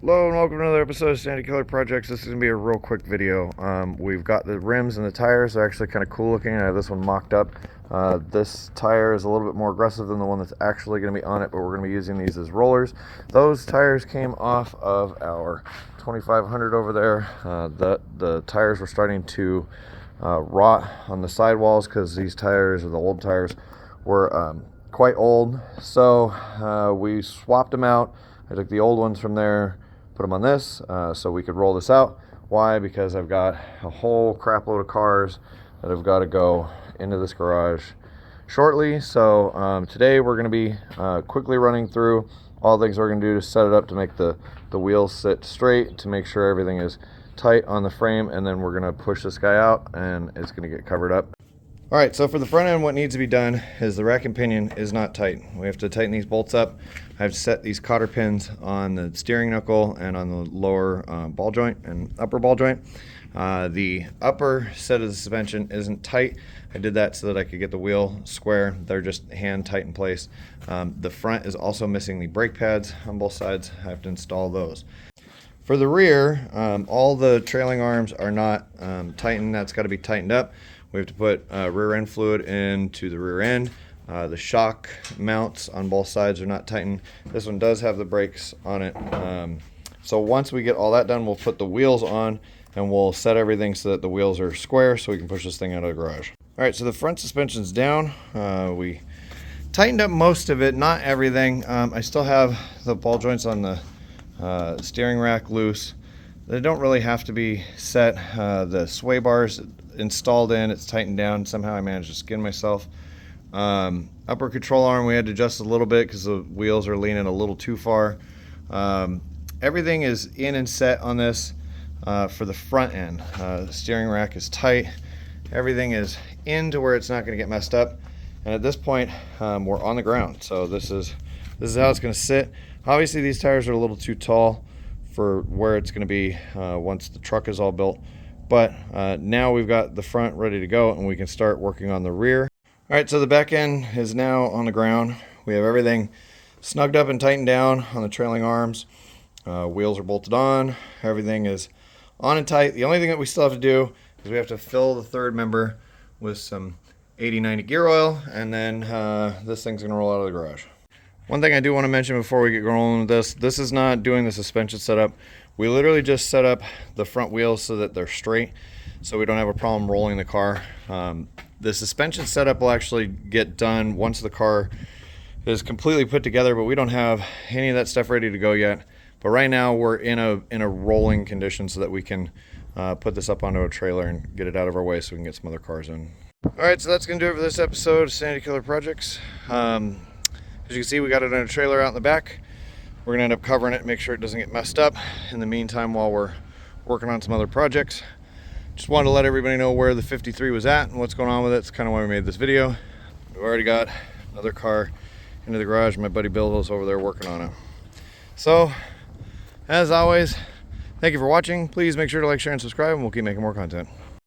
Hello and welcome to another episode of SKPcars Projects. This is going to be a real quick video. We've got the rims and the tires. They're actually kind of cool looking. I have this one mocked up. This tire is a little bit more aggressive than the one that's actually going to be on it, but we're going to be using these as rollers. Those tires came off of our 2500 over there. The tires were starting to rot on the sidewalls because these tires, or the old tires, were quite old. So we swapped them out. I took the old ones from there, put them on this so we could roll this out. Why? Because I've got a whole crap load of cars that have got to go into this garage shortly. So today we're going to be quickly running through all the things we're going to do to set it up to make the wheels sit straight, to make sure everything is tight on the frame, and then we're going to push this guy out and it's going to get covered up. All right, so for the front end, what needs to be done is the rack and pinion is not tight. We have to tighten these bolts up. I've set these cotter pins on the steering knuckle and on the lower ball joint and upper ball joint. The upper set of the suspension isn't tight. I did that so that I could get the wheel square. They're just hand tight in place. The front is also missing the brake pads on both sides. I have to install those. For the rear, all the trailing arms are not tightened. That's got to be tightened up. We have to put rear end fluid into the rear end. The shock mounts on both sides are not tightened. This one does have the brakes on it. So once we get all that done, we'll put the wheels on and we'll set everything so that the wheels are square so we can push this thing out of the garage. All right, so the front suspension's down. We tightened up most of it, not everything. I still have the ball joints on the steering rack loose. They don't really have to be set. The sway bars installed in, it's tightened down. Somehow I managed to skin myself. Upper control arm we had to adjust a little bit because the wheels are leaning a little too far. Everything is in and set on this for the front end. The steering rack is tight. Everything is in to where it's not going to get messed up. And at this point, we're on the ground. So this is how it's going to sit. Obviously these tires are a little too tall for where it's going to be once the truck is all built. But now we've got the front ready to go and we can start working on the rear. All right, so the back end is now on the ground. We have everything snugged up and tightened down on the trailing arms. Wheels are bolted on. Everything is on and tight. The only thing that we still have to do is we have to fill the third member with some 80-90 gear oil, and then this thing's gonna roll out of the garage. One thing I do want to mention before we get going with this is not doing the suspension setup. We literally just set up the front wheels so that they're straight, so we don't have a problem rolling the car. The suspension setup will actually get done once the car is completely put together, but we don't have any of that stuff ready to go yet. But right now we're in a rolling condition so that we can put this up onto a trailer and get it out of our way so we can get some other cars in. All right, so that's gonna do it for this episode of SKPcars Projects. As you can see, we got it in a trailer out in the back. We're gonna end up covering it, make sure it doesn't get messed up in the meantime while we're working on some other projects. Just wanted to let everybody know where the 53 was at and what's going on with it. It's kind of why we made this video. We've already got another car into the garage. My buddy Bill is over there working on it. So, as always, thank you for watching. Please make sure to like, share, and subscribe, and we'll keep making more content.